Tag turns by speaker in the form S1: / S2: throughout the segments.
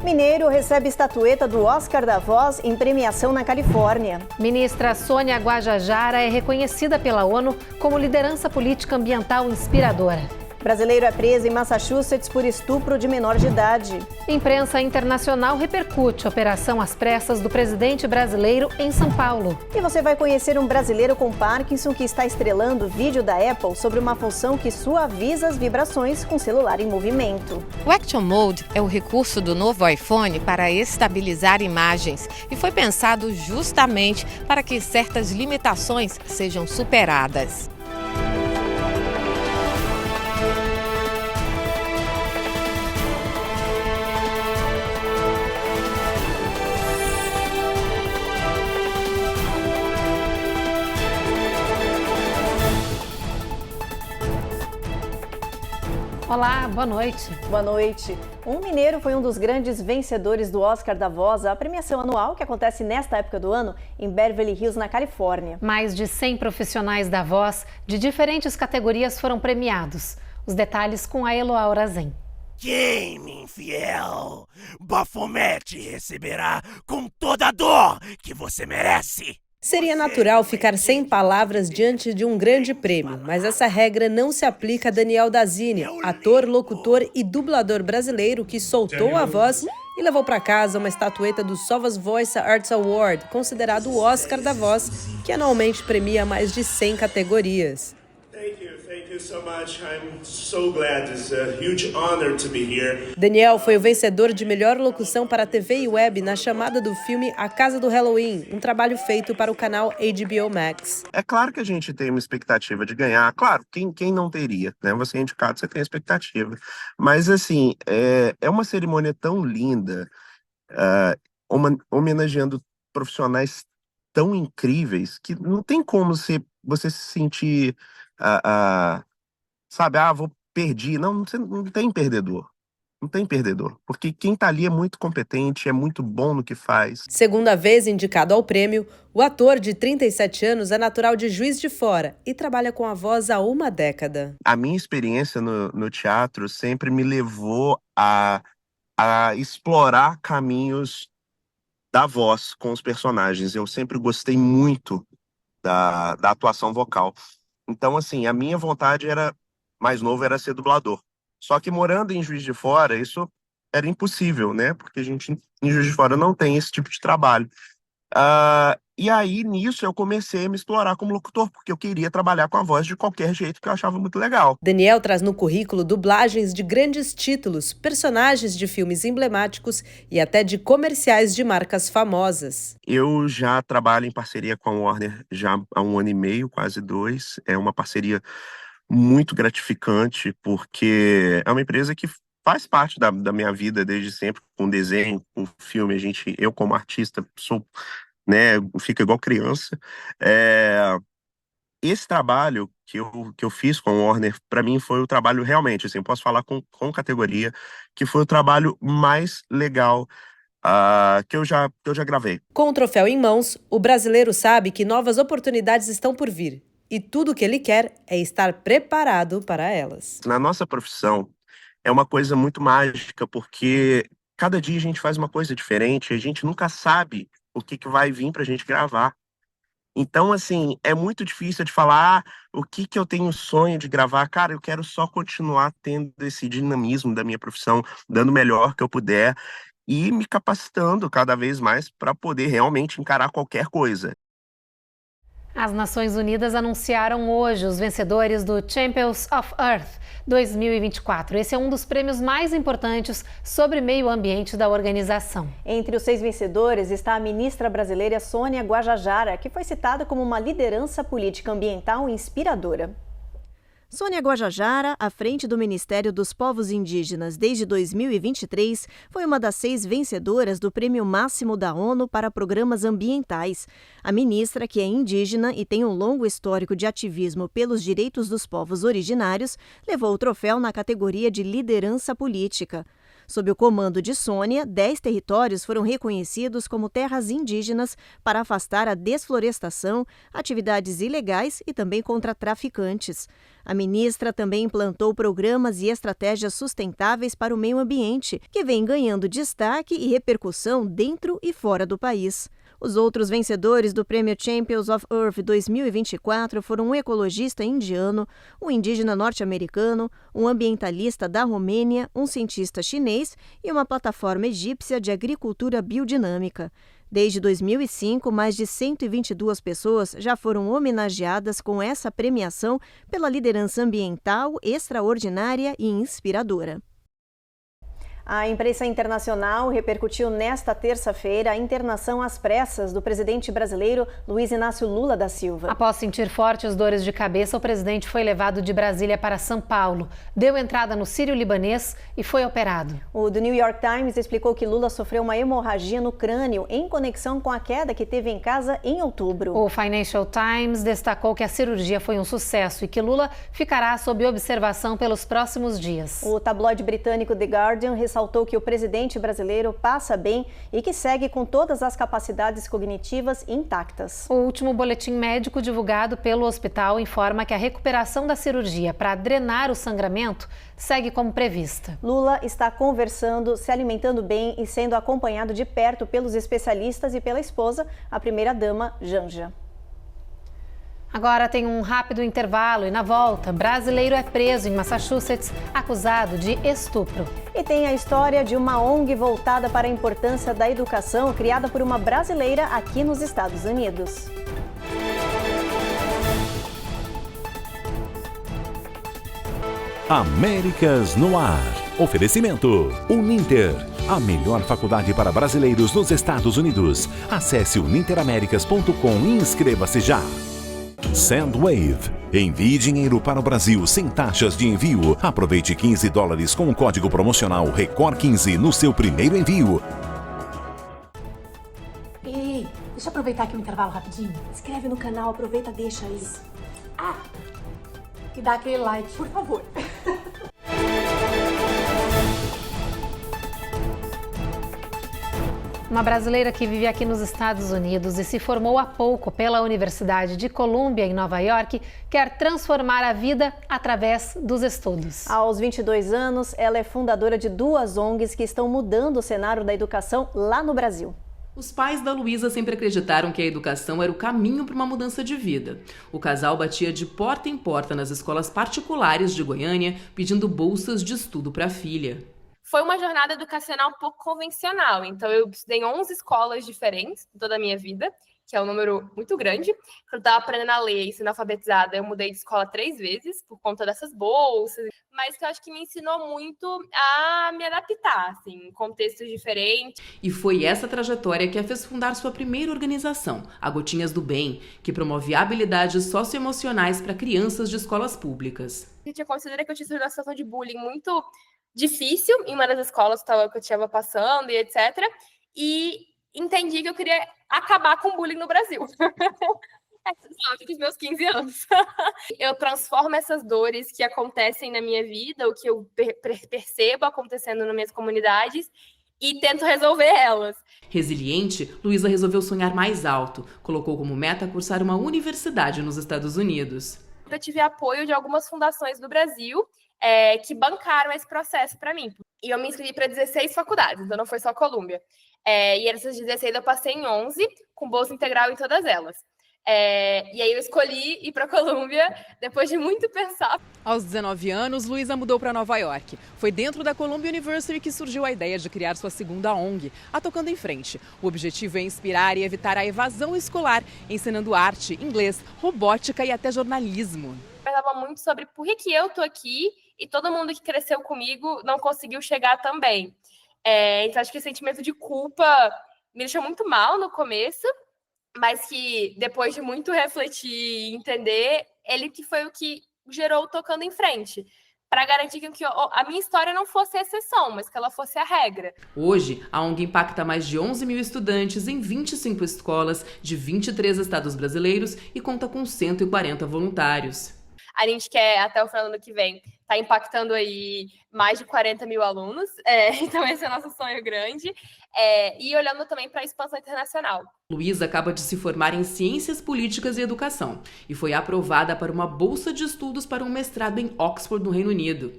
S1: Mineiro recebe estatueta do Oscar da Voz em premiação na Califórnia.
S2: Ministra Sônia Guajajara é reconhecida pela ONU como liderança política ambiental inspiradora.
S1: Brasileiro é preso em Massachusetts por estupro de menor de idade.
S2: Imprensa internacional repercute a operação às pressas do presidente brasileiro em São Paulo.
S1: E você vai conhecer um brasileiro com Parkinson que está estrelando vídeo da Apple sobre uma função que suaviza as vibrações com celular em movimento.
S3: O Action Mode é o recurso do novo iPhone para estabilizar imagens e foi pensado justamente para que certas limitações sejam superadas.
S2: Olá, boa noite.
S1: Boa noite. Um mineiro foi um dos grandes vencedores do Oscar da Voz, a premiação anual que acontece nesta época do ano em Beverly Hills, na Califórnia.
S2: Mais de 100 profissionais da voz de diferentes categorias foram premiados. Os detalhes com a Eloá Orazen.
S4: Quem, infiel, Bafomete receberá com toda a dor que você merece.
S5: Seria natural ficar sem palavras diante de um grande prêmio, mas essa regra não se aplica a Daniel Dazzini, ator, locutor e dublador brasileiro que soltou a voz e levou para casa uma estatueta do Sovas Voice Arts Award, considerado o Oscar da Voz, que anualmente premia mais de 100 categorias.
S6: Thank you so much. I'm so glad. It's a huge honor to be here.
S5: Daniel foi o vencedor de melhor locução para TV e web na chamada do filme A Casa do Halloween, um trabalho feito para o canal HBO Max.
S7: É claro que a gente tem uma expectativa de ganhar. Claro, quem não teria, né? Você é indicado, você tem a expectativa. Mas, assim, é uma cerimônia tão linda, homenageando profissionais tão incríveis, que não tem como você se sentir... perdi. Não tem perdedor. Não tem perdedor. Porque quem tá ali é muito competente, é muito bom no que faz.
S5: Segunda vez indicado ao prêmio, o ator de 37 anos é natural de Juiz de Fora e trabalha com a voz há uma década.
S7: A minha experiência no teatro sempre me levou a explorar caminhos da voz com os personagens. Eu sempre gostei muito da atuação vocal. Então, assim, a minha vontade mais novo era ser dublador. Só que morando em Juiz de Fora, isso era impossível, né? Porque a gente em Juiz de Fora não tem esse tipo de trabalho. E aí, nisso, eu comecei a me explorar como locutor, porque eu queria trabalhar com a voz de qualquer jeito, que eu achava muito legal.
S5: Daniel traz no currículo dublagens de grandes títulos, personagens de filmes emblemáticos e até de comerciais de marcas famosas.
S7: Eu já trabalho em parceria com a Warner já há 1 ano e meio, quase 2. É uma parceria muito gratificante, porque é uma empresa que faz parte da minha vida desde sempre, com desenho, com filme. Eu como artista, fico igual criança. Esse trabalho que eu fiz com a Warner, para mim foi o trabalho realmente, assim, eu posso falar com categoria, que foi o trabalho mais legal que eu já gravei.
S5: Com o troféu em mãos, o brasileiro sabe que novas oportunidades estão por vir. E tudo o que ele quer é estar preparado para elas.
S7: Na nossa profissão, é uma coisa muito mágica, porque cada dia a gente faz uma coisa diferente, a gente nunca sabe o que vai vir para a gente gravar. Então, assim, é muito difícil de falar o que eu tenho sonho de gravar. Cara, eu quero só continuar tendo esse dinamismo da minha profissão, dando o melhor que eu puder e me capacitando cada vez mais para poder realmente encarar qualquer coisa.
S2: As Nações Unidas anunciaram hoje os vencedores do Champions of Earth 2024. Esse é um dos prêmios mais importantes sobre meio ambiente da organização.
S1: Entre os 6 vencedores está a ministra brasileira Sônia Guajajara, que foi citada como uma liderança política ambiental inspiradora. Sônia Guajajara, à frente do Ministério dos Povos Indígenas desde 2023, foi uma das 6 vencedoras do Prêmio Máximo da ONU para Programas Ambientais. A ministra, que é indígena e tem um longo histórico de ativismo pelos direitos dos povos originários, levou o troféu na categoria de liderança política. Sob o comando de Sônia, 10 territórios foram reconhecidos como terras indígenas para afastar a desflorestação, atividades ilegais e também contra traficantes. A ministra também implantou programas e estratégias sustentáveis para o meio ambiente, que vem ganhando destaque e repercussão dentro e fora do país. Os outros vencedores do Prêmio Champions of Earth 2024 foram um ecologista indiano, um indígena norte-americano, um ambientalista da Romênia, um cientista chinês e uma plataforma egípcia de agricultura biodinâmica. Desde 2005, mais de 122 pessoas já foram homenageadas com essa premiação pela liderança ambiental extraordinária e inspiradora. A imprensa internacional repercutiu nesta terça-feira a internação às pressas do presidente brasileiro Luiz Inácio Lula da Silva.
S2: Após sentir fortes dores de cabeça, o presidente foi levado de Brasília para São Paulo, deu entrada no Sírio-Libanês e foi operado.
S1: O The New York Times explicou que Lula sofreu uma hemorragia no crânio em conexão com a queda que teve em casa em outubro.
S2: O Financial Times destacou que a cirurgia foi um sucesso e que Lula ficará sob observação pelos próximos dias.
S1: O tabloide britânico The Guardian ressaltou que o presidente brasileiro passa bem e que segue com todas as capacidades cognitivas intactas.
S2: O último boletim médico divulgado pelo hospital informa que a recuperação da cirurgia para drenar o sangramento segue como prevista.
S1: Lula está conversando, se alimentando bem e sendo acompanhado de perto pelos especialistas e pela esposa, a primeira-dama Janja.
S2: Agora tem um rápido intervalo e na volta, brasileiro é preso em Massachusetts acusado de estupro.
S1: E tem a história de uma ONG voltada para a importância da educação, criada por uma brasileira aqui nos Estados Unidos.
S8: Américas no Ar. Oferecimento Uninter, a melhor faculdade para brasileiros nos Estados Unidos. Acesse uninteraméricas.com e inscreva-se já. Sandwave. Envie dinheiro para o Brasil sem taxas de envio. Aproveite $15 com o código promocional RECOR15 no seu primeiro envio.
S9: Ei, deixa eu aproveitar aqui o intervalo rapidinho. Inscreve no canal, aproveita, deixa isso. E dá aquele like, por favor.
S2: Uma brasileira que vive aqui nos Estados Unidos e se formou há pouco pela Universidade de Columbia, em Nova York, quer transformar a vida através dos estudos.
S1: Aos 22 anos, ela é fundadora de 2 ONGs que estão mudando o cenário da educação lá no Brasil.
S10: Os pais da Luísa sempre acreditaram que a educação era o caminho para uma mudança de vida. O casal batia de porta em porta nas escolas particulares de Goiânia, pedindo bolsas de estudo para a filha.
S11: Foi uma jornada educacional um pouco convencional, então eu estudei em 11 escolas diferentes toda a minha vida, que é um número muito grande. Quando eu estava aprendendo a ler e sendo alfabetizada, eu mudei de escola 3 vezes por conta dessas bolsas, mas que eu acho que me ensinou muito a me adaptar, assim, em contextos diferentes.
S10: E foi essa trajetória que a fez fundar sua primeira organização, a Gotinhas do Bem, que promove habilidades socioemocionais para crianças de escolas públicas.
S11: Eu considerei que eu tinha uma situação de bullying muito difícil em uma das escolas que eu estava passando e etc. E entendi que eu queria acabar com o bullying no Brasil. Dos meus 15 anos. Eu transformo essas dores que acontecem na minha vida, o que eu percebo acontecendo nas minhas comunidades, e tento resolver elas.
S10: Resiliente, Luísa resolveu sonhar mais alto. Colocou como meta cursar uma universidade nos Estados Unidos.
S11: Eu tive apoio de algumas fundações do Brasil que bancaram esse processo para mim. E eu me inscrevi para 16 faculdades, então não foi só a Columbia. E essas 16 eu passei em 11, com bolsa integral em todas elas. E aí eu escolhi ir para a Columbia depois de muito pensar.
S10: Aos 19 anos, Luísa mudou para Nova York. Foi dentro da Columbia University que surgiu a ideia de criar sua segunda ONG, a Tocando em Frente. O objetivo é inspirar e evitar a evasão escolar, ensinando arte, inglês, robótica e até jornalismo.
S11: Eu pensava muito sobre por que eu tô aqui e todo mundo que cresceu comigo não conseguiu chegar também. Então acho que o sentimento de culpa me deixou muito mal no começo, mas que depois de muito refletir e entender, ele que foi o que gerou o Tocando em Frente, para garantir que a minha história não fosse a exceção, mas que ela fosse a regra.
S10: Hoje, a ONG impacta mais de 11 mil estudantes em 25 escolas de 23 estados brasileiros e conta com 140 voluntários.
S11: A gente quer, até o final do ano que vem, está impactando aí mais de 40 mil alunos, então esse é o nosso sonho grande, e olhando também para a expansão internacional.
S10: Luísa acaba de se formar em Ciências Políticas e Educação e foi aprovada para uma bolsa de estudos para um mestrado em Oxford, no Reino Unido.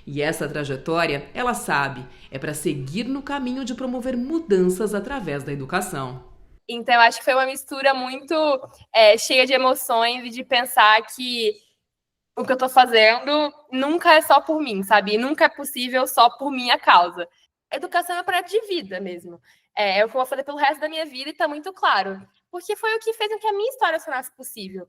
S10: E essa trajetória, ela sabe, é para seguir no caminho de promover mudanças através da educação.
S11: Então, eu acho que foi uma mistura muito cheia de emoções e de pensar que o que eu estou fazendo nunca é só por mim, sabe? E nunca é possível só por minha causa. A educação é um projeto de vida mesmo. É o que eu vou fazer pelo resto da minha vida e está muito claro. Porque foi o que fez com que a minha história se tornasse possível.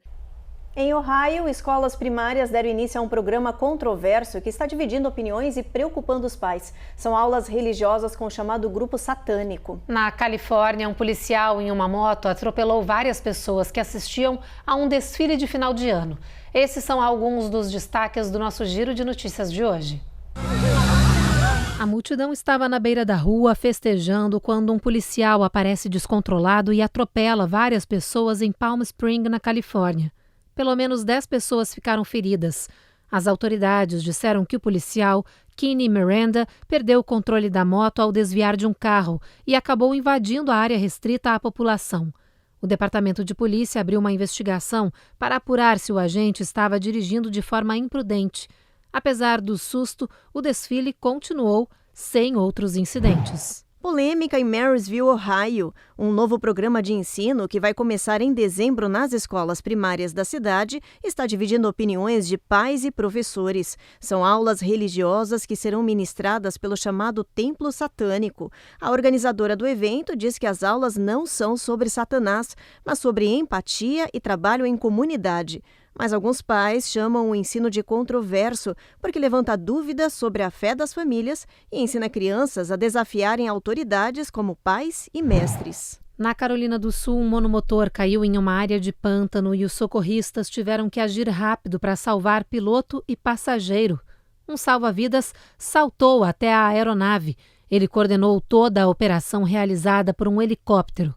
S1: Em Ohio, escolas primárias deram início a um programa controverso que está dividindo opiniões e preocupando os pais. São aulas religiosas com o chamado grupo satânico.
S2: Na Califórnia, um policial em uma moto atropelou várias pessoas que assistiam a um desfile de final de ano. Esses são alguns dos destaques do nosso Giro de Notícias de hoje. A multidão estava na beira da rua festejando quando um policial aparece descontrolado e atropela várias pessoas em Palm Springs, na Califórnia. Pelo menos 10 pessoas ficaram feridas. As autoridades disseram que o policial, Kenny Miranda, perdeu o controle da moto ao desviar de um carro e acabou invadindo a área restrita à população. O Departamento de Polícia abriu uma investigação para apurar se o agente estava dirigindo de forma imprudente. Apesar do susto, o desfile continuou sem outros incidentes.
S1: Polêmica em Marysville, Ohio. Um novo programa de ensino que vai começar em dezembro nas escolas primárias da cidade está dividindo opiniões de pais e professores. São aulas religiosas que serão ministradas pelo chamado Templo Satânico. A organizadora do evento diz que as aulas não são sobre Satanás, mas sobre empatia e trabalho em comunidade. Mas alguns pais chamam o ensino de controverso porque levanta dúvidas sobre a fé das famílias e ensina crianças a desafiarem autoridades como pais e mestres.
S2: Na Carolina do Sul, um monomotor caiu em uma área de pântano e os socorristas tiveram que agir rápido para salvar piloto e passageiro. Um salva-vidas saltou até a aeronave. Ele coordenou toda a operação realizada por um helicóptero.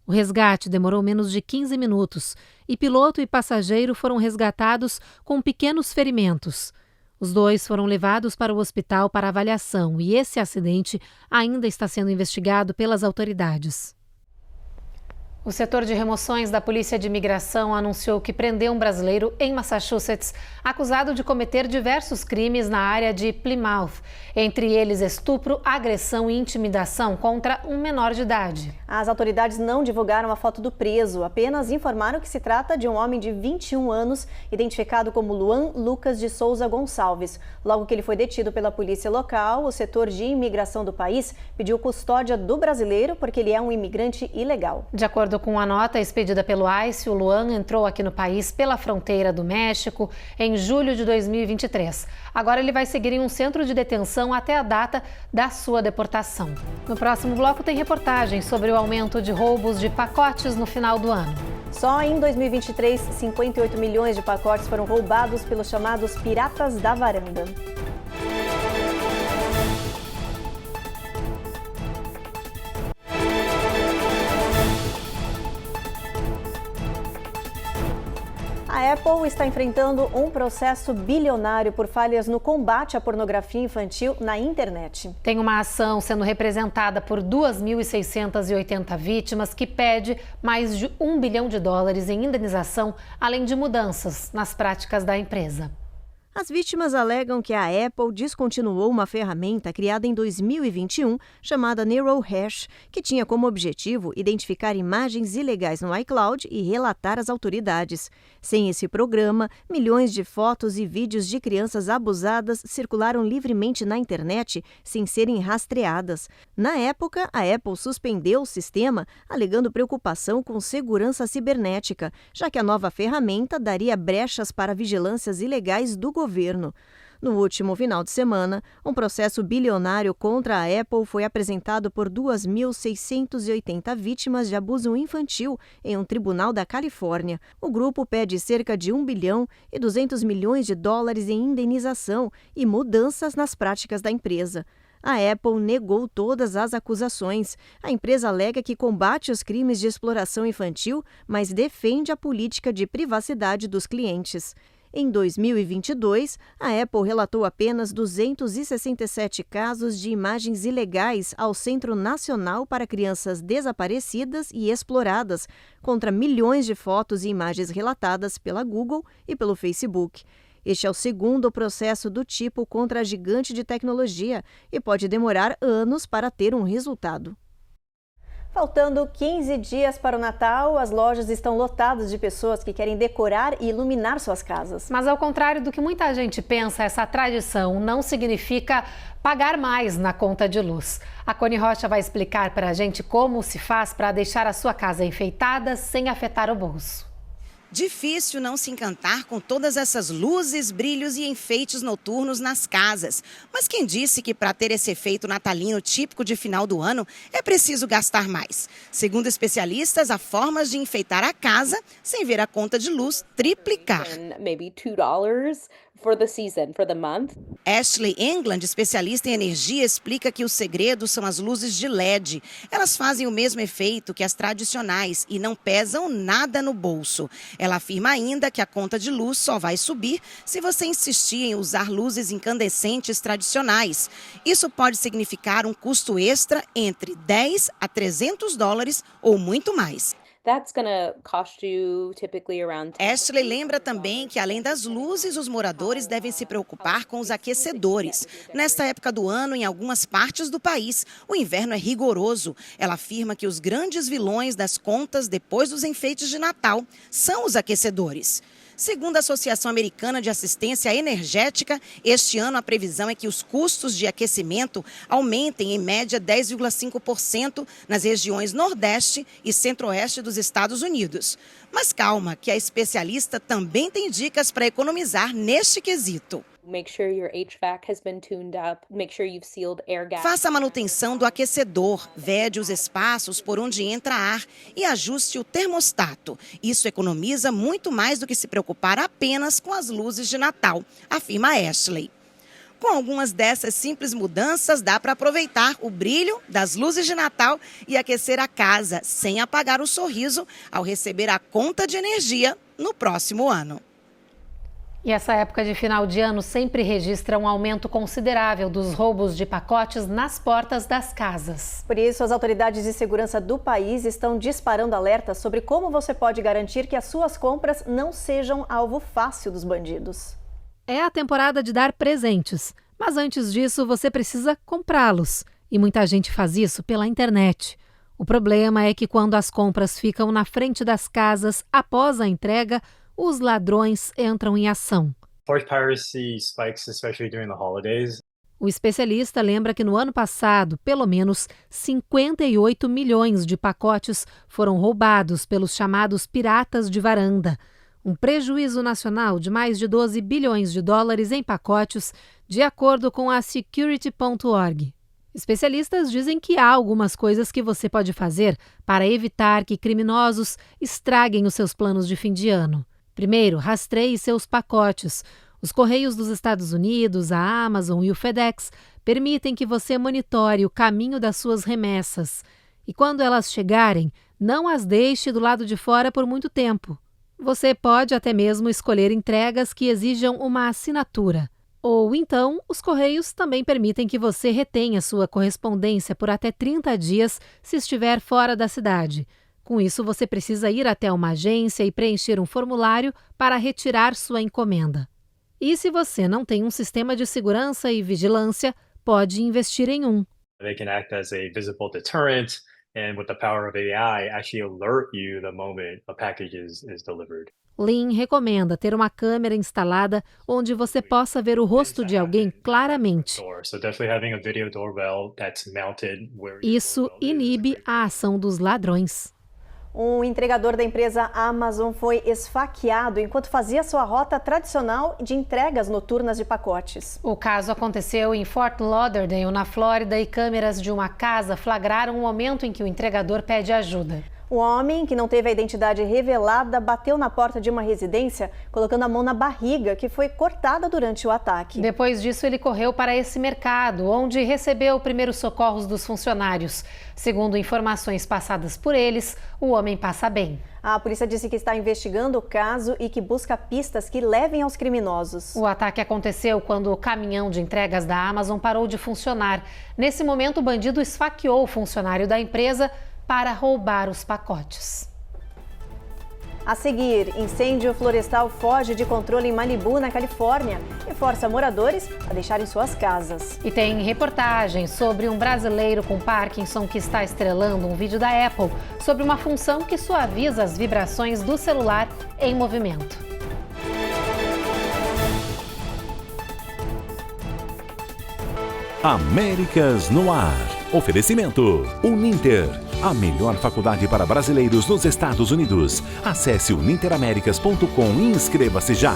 S2: O resgate demorou menos de 15 minutos e piloto e passageiro foram resgatados com pequenos ferimentos. Os dois foram levados para o hospital para avaliação e esse acidente ainda está sendo investigado pelas autoridades. O setor de remoções da Polícia de Imigração anunciou que prendeu um brasileiro em Massachusetts acusado de cometer diversos crimes na área de Plymouth, entre eles estupro, agressão e intimidação contra um menor de idade.
S1: As autoridades não divulgaram a foto do preso, apenas informaram que se trata de um homem de 21 anos, identificado como Luan Lucas de Souza Gonçalves. Logo que ele foi detido pela polícia local, o setor de imigração do país pediu custódia do brasileiro porque ele é um imigrante ilegal.
S2: De acordo com a nota expedida pelo ICE, o Luan entrou aqui no país pela fronteira do México em julho de 2023. Agora ele vai seguir em um centro de detenção até a data da sua deportação. No próximo bloco tem reportagem sobre o aumento de roubos de pacotes no final do ano.
S1: Só em 2023, 58 milhões de pacotes foram roubados pelos chamados piratas da varanda. A Apple está enfrentando um processo bilionário por falhas no combate à pornografia infantil na internet.
S2: Tem uma ação sendo representada por 2.680 vítimas que pede mais de $1 bilhão em indenização, além de mudanças nas práticas da empresa.
S1: As vítimas alegam que a Apple descontinuou uma ferramenta criada em 2021 chamada NeuroHash, que tinha como objetivo identificar imagens ilegais no iCloud e relatar às autoridades. Sem esse programa, milhões de fotos e vídeos de crianças abusadas circularam livremente na internet sem serem rastreadas. Na época, a Apple suspendeu o sistema, alegando preocupação com segurança cibernética, já que a nova ferramenta daria brechas para vigilâncias ilegais do governo. No último final de semana, um processo bilionário contra a Apple foi apresentado por 2.680 vítimas de abuso infantil em um tribunal da Califórnia. O grupo pede cerca de $1 bilhão e 200 milhões em indenização e mudanças nas práticas da empresa. A Apple negou todas as acusações. A empresa alega que combate os crimes de exploração infantil, mas defende a política de privacidade dos clientes. Em 2022, a Apple relatou apenas 267 casos de imagens ilegais ao Centro Nacional para Crianças Desaparecidas e Exploradas, contra milhões de fotos e imagens relatadas pela Google e pelo Facebook. Este é o segundo processo do tipo contra a gigante de tecnologia e pode demorar anos para ter um resultado. Faltando 15 dias para o Natal, as lojas estão lotadas de pessoas que querem decorar e iluminar suas casas.
S2: Mas ao contrário do que muita gente pensa, essa tradição não significa pagar mais na conta de luz. A Cone Rocha vai explicar para a gente como se faz para deixar a sua casa enfeitada sem afetar o bolso.
S12: Difícil não se encantar com todas essas luzes, brilhos e enfeites noturnos nas casas. Mas quem disse que para ter esse efeito natalino típico de final do ano é preciso gastar mais? Segundo especialistas, há formas de enfeitar a casa sem ver a conta de luz triplicar.
S13: Maybe $2 for the season, for the month.
S12: Ashley England, especialista em energia, explica que o segredo são as luzes de LED. Elas fazem o mesmo efeito que as tradicionais e não pesam nada no bolso. Ela afirma ainda que a conta de luz só vai subir se você insistir em usar luzes incandescentes tradicionais. Isso pode significar um custo extra entre $10 a $300 ou muito mais.
S13: That's gonna cost you typically around...
S12: Ashley lembra também que, além das luzes, os moradores devem se preocupar com os aquecedores. Nesta época do ano, em algumas partes do país, o inverno é rigoroso. Ela afirma que os grandes vilões das contas depois dos enfeites de Natal são os aquecedores. Segundo a Associação Americana de Assistência Energética, este ano a previsão é que os custos de aquecimento aumentem em média 10,5% nas regiões Nordeste e Centro-Oeste dos Estados Unidos. Mas calma, que a especialista também tem dicas para economizar neste quesito.
S13: Make sure your HVAC has been tuned up. Make sure you've sealed air gaps.
S12: Faça a manutenção do aquecedor, vede os espaços por onde entra ar e ajuste o termostato. Isso economiza muito mais do que se preocupar apenas com as luzes de Natal, afirma Ashley. Com algumas dessas simples mudanças, dá para aproveitar o brilho das luzes de Natal e aquecer a casa sem apagar o sorriso ao receber a conta de energia no próximo ano.
S2: E essa época de final de ano sempre registra um aumento considerável dos roubos de pacotes nas portas das casas.
S1: Por isso, as autoridades de segurança do país estão disparando alertas sobre como você pode garantir que as suas compras não sejam alvo fácil dos bandidos.
S2: É a temporada de dar presentes, mas antes disso você precisa comprá-los. E muita gente faz isso pela internet. O problema é que quando as compras ficam na frente das casas após a entrega, os ladrões entram em ação.
S14: Forced piracy spikes, especially during the holidays.
S2: O especialista lembra que no ano passado, pelo menos 58 milhões de pacotes foram roubados pelos chamados piratas de varanda. Um prejuízo nacional de mais de 12 bilhões de dólares em pacotes, de acordo com a Security.org. Especialistas dizem que há algumas coisas que você pode fazer para evitar que criminosos estraguem os seus planos de fim de ano. Primeiro, rastreie seus pacotes. Os Correios dos Estados Unidos, a Amazon e o FedEx permitem que você monitore o caminho das suas remessas. E quando elas chegarem, não as deixe do lado de fora por muito tempo. Você pode até mesmo escolher entregas que exijam uma assinatura. Ou então, os Correios também permitem que você retenha sua correspondência por até 30 dias se estiver fora da cidade. Com isso, você precisa ir até uma agência e preencher um formulário para retirar sua encomenda. E se você não tem um sistema de segurança e vigilância, pode investir em um.
S14: They can act as a visible deterrent and with the power of AI actually alert you the moment a package is delivered.
S2: Lynn recomenda ter uma câmera instalada onde você possa ver o rosto de alguém claramente. Isso inibe a ação dos ladrões.
S1: Um entregador da empresa Amazon foi esfaqueado enquanto fazia sua rota tradicional de entregas noturnas de pacotes.
S2: O caso aconteceu em Fort Lauderdale, na Flórida, e câmeras de uma casa flagraram o momento em que o entregador pede ajuda.
S1: O homem, que não teve a identidade revelada, bateu na porta de uma residência, colocando a mão na barriga, que foi cortada durante o ataque.
S2: Depois disso, ele correu para esse mercado, onde recebeu primeiros socorros dos funcionários. Segundo informações passadas por eles, o homem passa bem.
S1: A polícia disse que está investigando o caso e que busca pistas que levem aos criminosos.
S2: O ataque aconteceu quando o caminhão de entregas da Amazon parou de funcionar. Nesse momento, o bandido esfaqueou o funcionário da empresa para roubar os pacotes.
S1: A seguir, incêndio florestal foge de controle em Malibu, na Califórnia, e força moradores a deixarem suas casas.
S2: E tem reportagem sobre um brasileiro com Parkinson que está estrelando um vídeo da Apple sobre uma função que suaviza as vibrações do celular em movimento.
S8: Américas no Ar. Oferecimento Uninter, a melhor faculdade para brasileiros nos Estados Unidos. Acesse uninteramericas.com e inscreva-se já.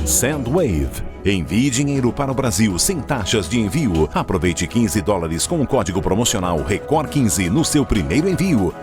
S8: Sendwave. Envie dinheiro para o Brasil sem taxas de envio. Aproveite $15 com o código promocional RECOR15 no seu primeiro envio.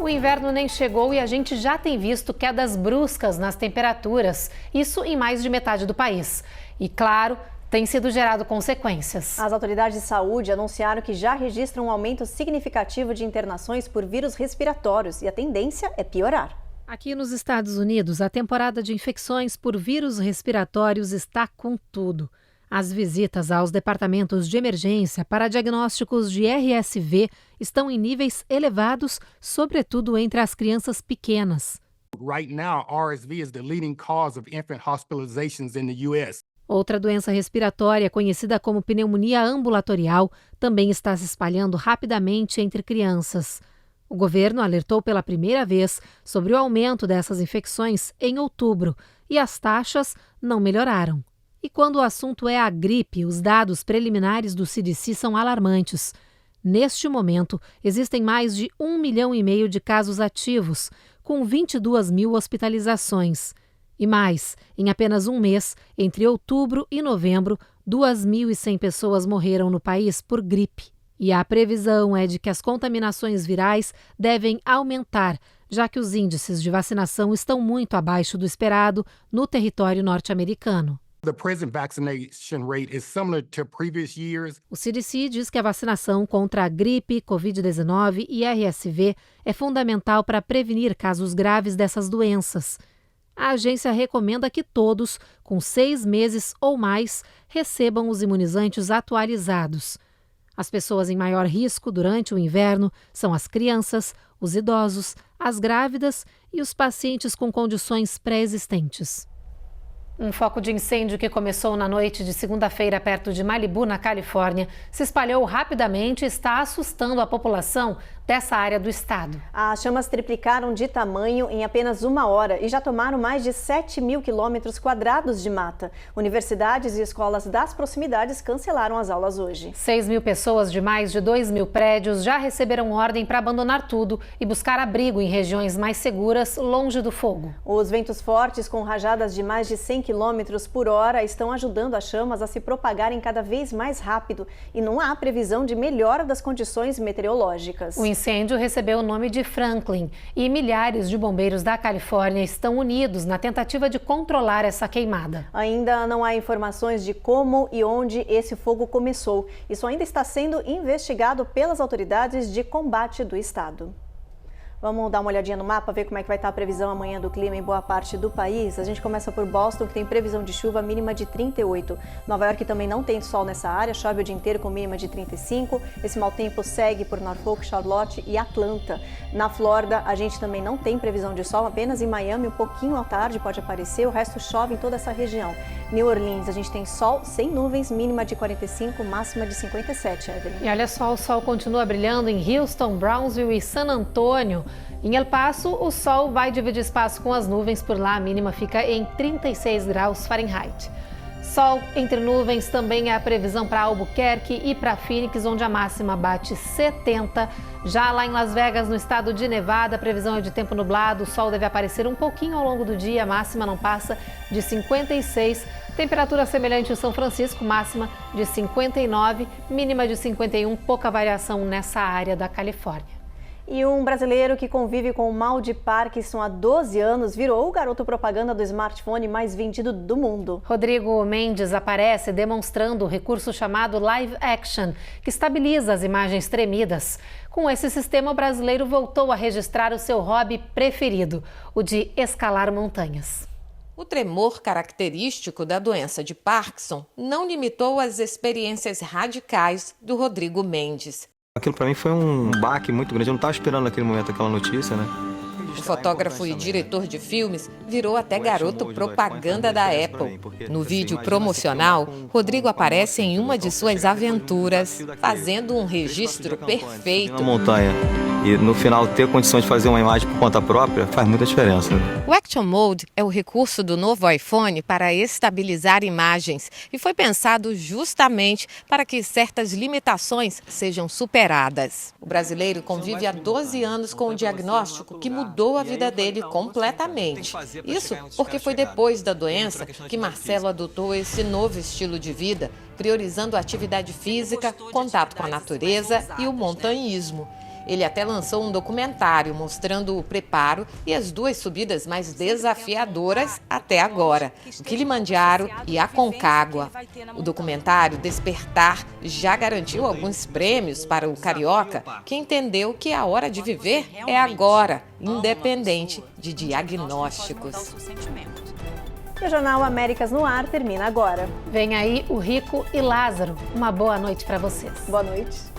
S2: O inverno nem chegou e a gente já tem visto quedas bruscas nas temperaturas, isso em mais de metade do país. E, claro, tem sido gerado consequências.
S1: As autoridades de saúde anunciaram que já registram um aumento significativo de internações por vírus respiratórios e a tendência é piorar.
S2: Aqui nos Estados Unidos, a temporada de infecções por vírus respiratórios está com tudo. As visitas aos departamentos de emergência para diagnósticos de RSV estão em níveis elevados, sobretudo entre as crianças pequenas.
S15: Right now, RSV is the leading cause of infant hospitalizations in the US.
S2: Outra doença respiratória, conhecida como pneumonia ambulatorial, também está se espalhando rapidamente entre crianças. O governo alertou pela primeira vez sobre o aumento dessas infecções em outubro e as taxas não melhoraram. E quando o assunto é a gripe, os dados preliminares do CDC são alarmantes. Neste momento, existem mais de 1,5 milhão de casos ativos, com 22 mil hospitalizações. E mais, em apenas um mês, entre outubro e novembro, 2.100 pessoas morreram no país por gripe. E a previsão é de que as contaminações virais devem aumentar, já que os índices de vacinação estão muito abaixo do esperado no território norte-americano.
S15: The present vaccination rate is similar to previous years.
S2: O CDC diz que a vacinação contra a gripe, Covid-19 e RSV é fundamental para prevenir casos graves dessas doenças. A agência recomenda que todos, com 6 meses ou mais, recebam os imunizantes atualizados. As pessoas em maior risco durante o inverno são as crianças, os idosos, as grávidas e os pacientes com condições pré-existentes. Um foco de incêndio que começou na noite de segunda-feira perto de Malibu, na Califórnia, se espalhou rapidamente e está assustando a população dessa área do estado.
S1: As chamas triplicaram de tamanho em apenas 1 hora e já tomaram mais de 7.000 quilômetros quadrados de mata. Universidades e escolas das proximidades cancelaram as aulas hoje.
S2: 6.000 pessoas de mais de 2.000 prédios já receberam ordem para abandonar tudo e buscar abrigo em regiões mais seguras, longe do fogo.
S1: Os ventos fortes com rajadas de mais de 100 quilômetros por hora estão ajudando as chamas a se propagarem cada vez mais rápido e não há previsão de melhora das condições meteorológicas.
S2: O incêndio recebeu o nome de Franklin e milhares de bombeiros da Califórnia estão unidos na tentativa de controlar essa queimada.
S1: Ainda não há informações de como e onde esse fogo começou. Isso ainda está sendo investigado pelas autoridades de combate do estado. Vamos dar uma olhadinha no mapa, ver como é que vai estar a previsão amanhã do clima em boa parte do país. A gente começa por Boston, que tem previsão de chuva mínima de 38. Nova York também não tem sol nessa área, chove o dia inteiro com mínima de 35. Esse mau tempo segue por Norfolk, Charlotte e Atlanta. Na Flórida, a gente também não tem previsão de sol, apenas em Miami, um pouquinho à tarde pode aparecer, o resto chove em toda essa região. New Orleans, a gente tem sol sem nuvens, mínima de 45, máxima de 57, Evelyn.
S2: E olha só, o sol continua brilhando em Houston, Brownsville e San Antônio. Em El Paso, o sol vai dividir espaço com as nuvens, por lá a mínima fica em 36 graus Fahrenheit. Sol entre nuvens também é a previsão para Albuquerque e para Phoenix, onde a máxima bate 70. Já lá em Las Vegas, no estado de Nevada, a previsão é de tempo nublado. O sol deve aparecer um pouquinho ao longo do dia, a máxima não passa de 56. Temperatura semelhante em São Francisco, máxima de 59, mínima de 51, pouca variação nessa área da Califórnia.
S1: E um brasileiro que convive com o mal de Parkinson há 12 anos virou o garoto propaganda do smartphone mais vendido do mundo.
S2: Rodrigo Mendes aparece demonstrando o recurso chamado Live Action, que estabiliza as imagens tremidas. Com esse sistema, o brasileiro voltou a registrar o seu hobby preferido, o de escalar montanhas.
S3: O tremor característico da doença de Parkinson não limitou as experiências radicais do Rodrigo Mendes.
S16: Aquilo para mim foi um baque muito grande, eu não estava esperando naquele momento aquela notícia, né?
S3: O fotógrafo e diretor de filmes virou até garoto propaganda da Apple. No vídeo promocional, Rodrigo aparece em uma de suas aventuras, fazendo um registro perfeito.
S16: Na montanha. E no final ter condições de fazer uma imagem por conta própria faz muita diferença.
S3: O Action Mode é o recurso do novo iPhone para estabilizar imagens e foi pensado justamente para que certas limitações sejam superadas. O brasileiro convive há 12 anos com um diagnóstico que mudou a vida dele completamente. Isso porque foi depois da doença que Marcelo adotou esse novo estilo de vida, priorizando a atividade física, contato com a natureza e o montanhismo. Ele até lançou um documentário mostrando o preparo e as duas subidas mais desafiadoras até agora, o Kilimanjaro e a Aconcagua. O documentário Despertar já garantiu alguns prêmios para o carioca, que entendeu que a hora de viver é agora, independente de diagnósticos.
S1: E o Jornal Américas no Ar termina agora.
S2: Vem aí o Rico e Lázaro. Uma boa noite para vocês.
S1: Boa noite.